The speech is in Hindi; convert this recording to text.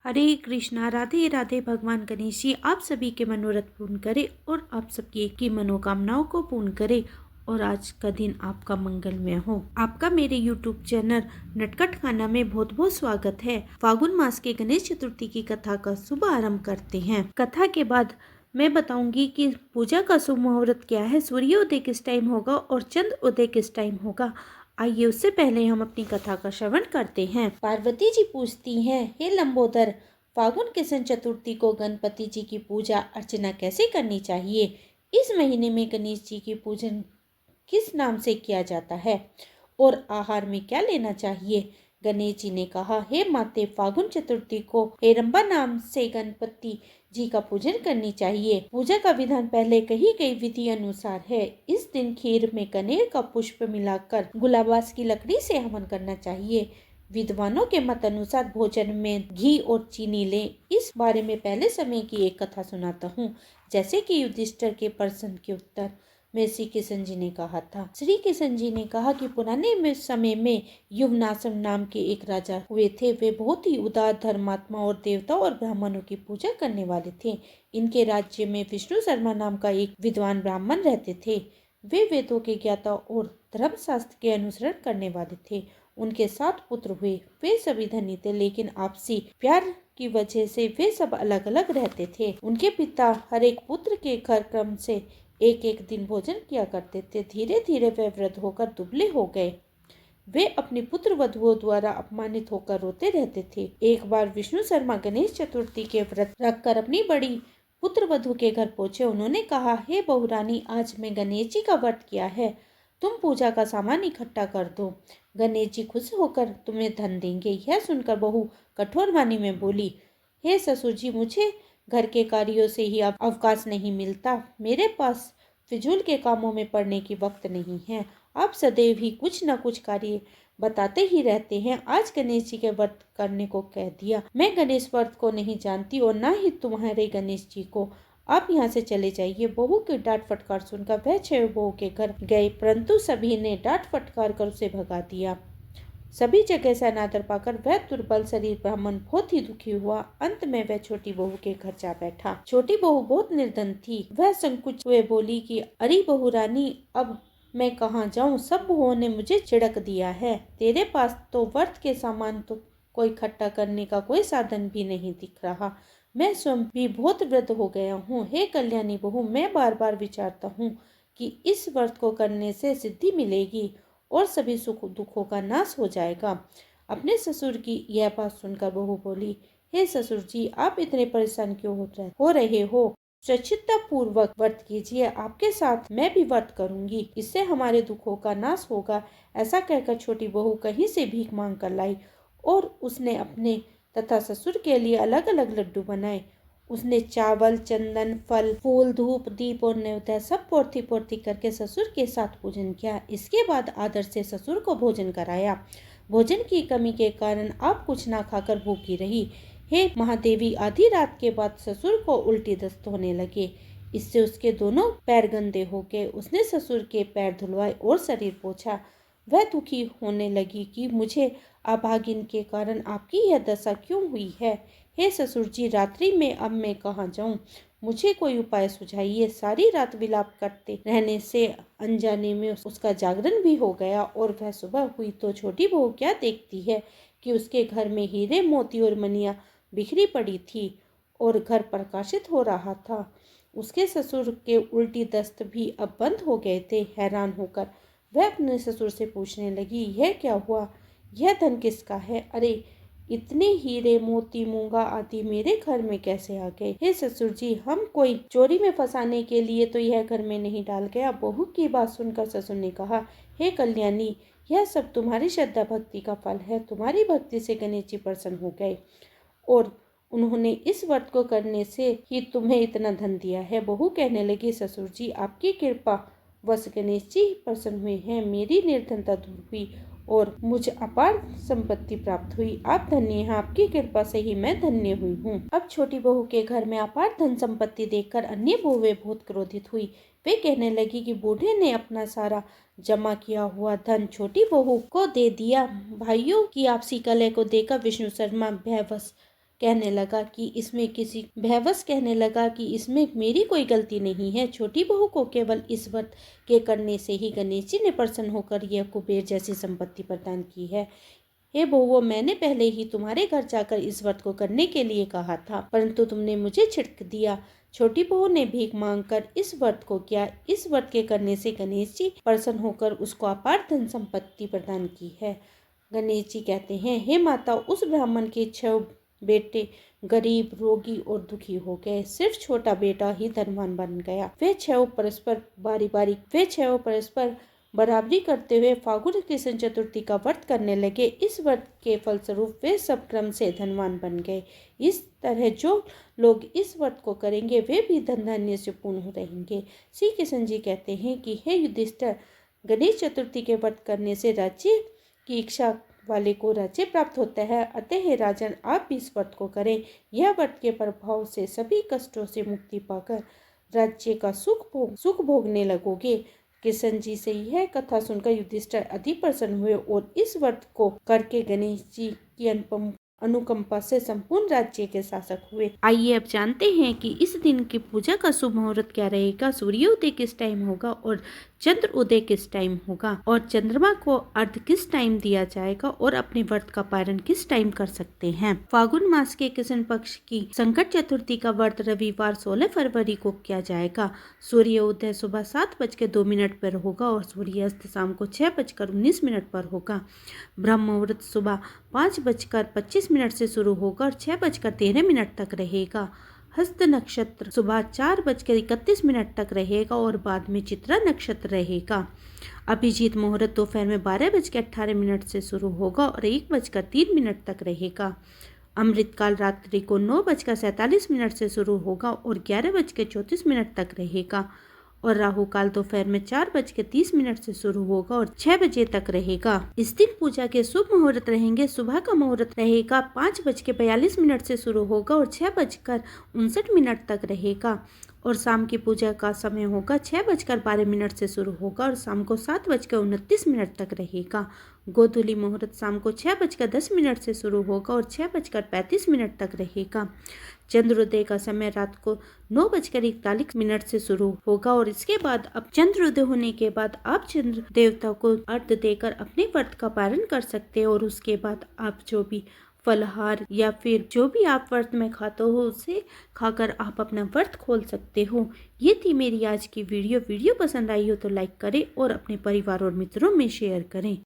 हरे कृष्णा, राधे राधे। भगवान गणेश जी आप सभी के मनोरथ पूर्ण करे और आप सबकी की मनोकामनाओं को पूर्ण करे और आज का दिन आपका मंगलमय हो। आपका मेरे YouTube चैनल नटखट खाना में बहुत बहुत स्वागत है। फागुन मास के गणेश चतुर्थी की कथा का शुभ आरंभ करते हैं। कथा के बाद मैं बताऊंगी कि पूजा का शुभ मुहूर्त क्या है, सूर्योदय किस टाइम होगा और चंद्र उदय किस टाइम होगा। आइए उससे पहले हम अपनी कथा का श्रवण करते हैं। पार्वती जी पूछती हैं, हे लंबोदर, फागुन कृष्ण चतुर्थी को गणपति जी की पूजा अर्चना कैसे करनी चाहिए? इस महीने में गणेश जी की पूजन किस नाम से किया जाता है और आहार में क्या लेना चाहिए? गणेश जी ने कहा, हे माते, फागुन चतुर्थी को हेरंबा नाम से गणपति जी का पूजन करनी चाहिए। पूजा का विधान पहले कही गई विधि अनुसार है। इस दिन खीर में कनेर का पुष्प मिलाकर गुलाबास की लकड़ी से हवन करना चाहिए। विद्वानों के मत अनुसार भोजन में घी और चीनी लें। इस बारे में पहले समय की एक कथा सुनाता हूँ। जैसे कि युधिष्ठिर के प्रश्न के उत्तर में श्री कृष्ण जी ने कहा था। श्री कृष्ण जी ने कहा कि पुराने में समय में युवनासम नाम के एक राजा हुए थे। वे बहुत ही उदार, धर्मात्मा और देवताओं और ब्राह्मणों की पूजा करने वाले थे। इनके राज्य में विष्णु शर्मा नाम का एक विद्वान ब्राह्मण रहते थे। वे वेदों के ज्ञाता और धर्मशास्त्र के अनुसरण करने वाले थे। उनके 7 पुत्र हुए। वे सभी धनी थे, लेकिन आपसी प्यार की वजह से वे सब अलग अलग रहते थे। उनके पिता हर एक पुत्र के घर क्रम से एक एक दिन भोजन किया करते थे। धीरे धीरे वे वृद्ध होकर दुबले हो गए। वे अपनी पुत्र वधुओं द्वारा अपमानित होकर रोते रहते थे। एक बार विष्णु शर्मा गणेश चतुर्थी के व्रत रखकर अपनी बड़ी पुत्र वधु के घर पहुंचे। उन्होंने कहा, हे बहुरानी, आज मैं गणेश जी का व्रत किया है। तुम पूजा का सामान इकट्ठा कर दो। गणेश जी खुश होकर तुम्हें धन देंगे। यह सुनकर बहू कठोर वाणी में बोली, हे ससुर जी, मुझे घर के कार्यों से ही अब अवकाश नहीं मिलता। मेरे पास फिजूल के कामों में पड़ने की वक्त नहीं है। आप सदैव ही कुछ न कुछ कार्य बताते ही रहते हैं। आज गणेश जी के व्रत करने को कह दिया। मैं गणेश व्रत को नहीं जानती और न ही तुम्हारे गणेश जी को। आप यहाँ से चले जाइए। बहू की डांट फटकार सुनकर वह 6 बहू के घर गए, परंतु सभी ने डांट फटकार कर उसे भगा दिया। सभी जगह से अनादर पाकर वह दुर्बल शरीर ब्राह्मण बहुत ही दुखी हुआ। अंत में वह छोटी बहू के घर जा बैठा। छोटी बहू बहुत निर्धन थी। वह संकुच हुए बोली कि अरे बहू रानी, अब मैं कहाँ जाऊँ? सब बहुओं ने मुझे छिड़क दिया है। तेरे पास तो व्रत के सामान तो कोई इकट्ठा करने का कोई साधन भी नहीं दिख रहा। मैं स्वयं भी बहुत वृद्ध हो गया हूँ। हे कल्याणी बहू, मैं बार बार विचारता हूँ कि इस व्रत को करने से सिद्धि मिलेगी और सभी सुख दुखों का नाश हो जाएगा। अपने ससुर की यह बात सुनकर बहू बोली, हे ससुर जी, आप इतने परेशान क्यों हो रहे हो? स्वच्छता पूर्वक व्रत कीजिए। आपके साथ मैं भी व्रत करूंगी, इससे हमारे दुखों का नाश होगा। ऐसा कहकर छोटी बहू कहीं से भीख मांग कर लाई और उसने अपने तथा ससुर के लिए अलग अलग लड्डू बनाए। उसने चावल, चंदन, फल, फूल, धूप, दीप और न्योता सब पोर्थी पोर्थी करके ससुर के साथ पूजन किया। इसके बाद आदर से ससुर को भोजन कराया। भोजन की कमी के कारण आप कुछ ना खाकर भूखी रही। हे महादेवी, आधी रात के बाद ससुर को उल्टी दस्त होने लगे। इससे उसके दोनों पैर गंदे हो गए। उसने ससुर के पैर धुलवाए और शरीर पोंछा। वह दुखी होने लगी कि मुझे अभागिन के कारण आपकी यह दशा क्यों हुई है? हे ससुर जी, रात्रि में अब मैं कहाँ जाऊँ? मुझे कोई उपाय सुझाइए। सारी रात विलाप करते रहने से अनजाने में उसका जागरण भी हो गया और वह सुबह हुई तो छोटी बहू क्या देखती है कि उसके घर में हीरे, मोती और मनिया बिखरी पड़ी थी और घर प्रकाशित हो रहा था। उसके ससुर के उल्टी दस्त भी अब बंद हो गए थे। हैरान होकर वह अपने ससुर से पूछने लगी, यह क्या हुआ? यह धन किसका है? अरे, इतने हीरे, मोती, मूंगा आदि मेरे घर में कैसे आ गए? हे ससुर जी, हम कोई चोरी में फंसाने के लिए तो यह घर में नहीं डाल गया। बहू की बात सुनकर ससुर ने कहा, हे कल्याणी, यह सब तुम्हारी श्रद्धा भक्ति का फल है। तुम्हारी भक्ति से गणेश जी प्रसन्न हो गए और उन्होंने इस व्रत को करने से ही तुम्हें इतना धन दिया है। बहू कहने लगी, ससुर जी, आपकी कृपा वश गणेश जी प्रसन्न हुए हैं। मेरी निर्धनता दूर हुई और मुझे अपार संपत्ति प्राप्त हुई। आप धन्य हैं, आपकी कृपा से ही मैं धन्य हुई हूँ। अब छोटी बहू के घर में अपार धन संपत्ति देखकर अन्य बहुएं बहुत क्रोधित हुई। वे कहने लगी कि बूढ़े ने अपना सारा जमा किया हुआ धन छोटी बहू को दे दिया। भाइयों की आपसी कलह को देखकर विष्णु शर्मा भयवश कहने लगा कि इसमें किसी बेबस कहने लगा कि इसमें मेरी कोई गलती नहीं है। छोटी बहू को केवल इस व्रत के करने से ही गणेश जी ने प्रसन्न होकर यह कुबेर जैसी संपत्ति प्रदान की है। हे बहुओं, मैंने पहले ही तुम्हारे घर जाकर इस व्रत को करने के लिए कहा था, परंतु तुमने मुझे छिड़क दिया। छोटी बहू ने भीख मांगकर इस व्रत को किया। इस व्रत के करने से गणेश जी प्रसन्न होकर उसको अपार धन संपत्ति प्रदान की है। गणेश जी कहते हैं, हे माता, उस ब्राह्मण के 6 बेटे गरीब, रोगी और दुखी हो गए। सिर्फ छोटा बेटा ही धनवान बन गया। वे 6 परस्पर बराबरी करते हुए फागुन कृष्ण चतुर्थी का व्रत करने लगे। इस व्रत के फलस्वरूप वे सब क्रम से धनवान बन गए। इस तरह जो लोग इस व्रत को करेंगे वे भी धन धान्य से पूर्ण रहेंगे। श्री कृष्ण जी कहते हैं कि हे युधिष्ठिर, गणेश चतुर्थी के व्रत करने से राज्य की इच्छा वाले को राज्य प्राप्त होता है। अतः हे राजन, आप भी इस व्रत को करें। यह व्रत के प्रभाव से सभी कष्टों से मुक्ति पाकर राज्य का सुख भोगने लगोगे। कृष्ण जी से यह कथा सुनकर युधिष्ठिर अति प्रसन्न हुए और इस व्रत को करके गणेश जी की अनुकंपा से संपूर्ण राज्य के शासक हुए। आइए अब जानते हैं कि इस दिन की पूजा का शुभ मुहूर्त क्या रहेगा, सूर्योदय किस टाइम होगा और चंद्र उदय किस टाइम होगा, और चंद्रमा को अर्घ किस टाइम दिया जाएगा, और अपने व्रत का पालन किस टाइम कर सकते हैं। फागुन मास के कृष्ण पक्ष की संकट चतुर्थी का व्रत रविवार 16 फरवरी को किया जाएगा। सूर्योदय सुबह 7:02 पर होगा और सूर्यास्त शाम को 6:19 पर होगा। ब्रह्म मुहूर्त सुबह 5:25 से शुरू होगा और 6:13 तक रहेगा। हस्त नक्षत्र सुबह 4:31 तक रहेगा और बाद में चित्रा नक्षत्र रहेगा। अभिजीत मुहूर्त दोपहर में 12:18 से शुरू होगा और 1:03 तक रहेगा। अमृतकाल रात्रि को 9:47 से शुरू होगा और 11:34 तक रहेगा। और राहु काल दोपहर में 4:30 से शुरू होगा और 6 बजे तक रहेगा। इस दिन पूजा के शुभ मुहूर्त रहेंगे। सुबह का मुहूर्त रहेगा 5:42 से शुरू होगा और 6:59 तक रहेगा। और शाम की पूजा का समय होगा 6:12 से शुरू होगा और शाम को 7:29 तक रहेगा। गोधूली मुहूर्त शाम को 6:10 से शुरू होगा और 6:35 तक रहेगा। चंद्रोदय का समय रात को 9:41 से शुरू होगा और इसके बाद अब चंद्रोदय होने के बाद आप चंद्र देवता को अर्घ्य देकर अपने व्रत का पालन कर सकते हैं। और उसके बाद आप जो भी फलहार या फिर जो भी आप व्रत में खाते हो उसे खाकर आप अपना व्रत खोल सकते हो। ये थी मेरी आज की वीडियो पसंद आई हो तो लाइक करें और अपने परिवार और मित्रों में शेयर करें।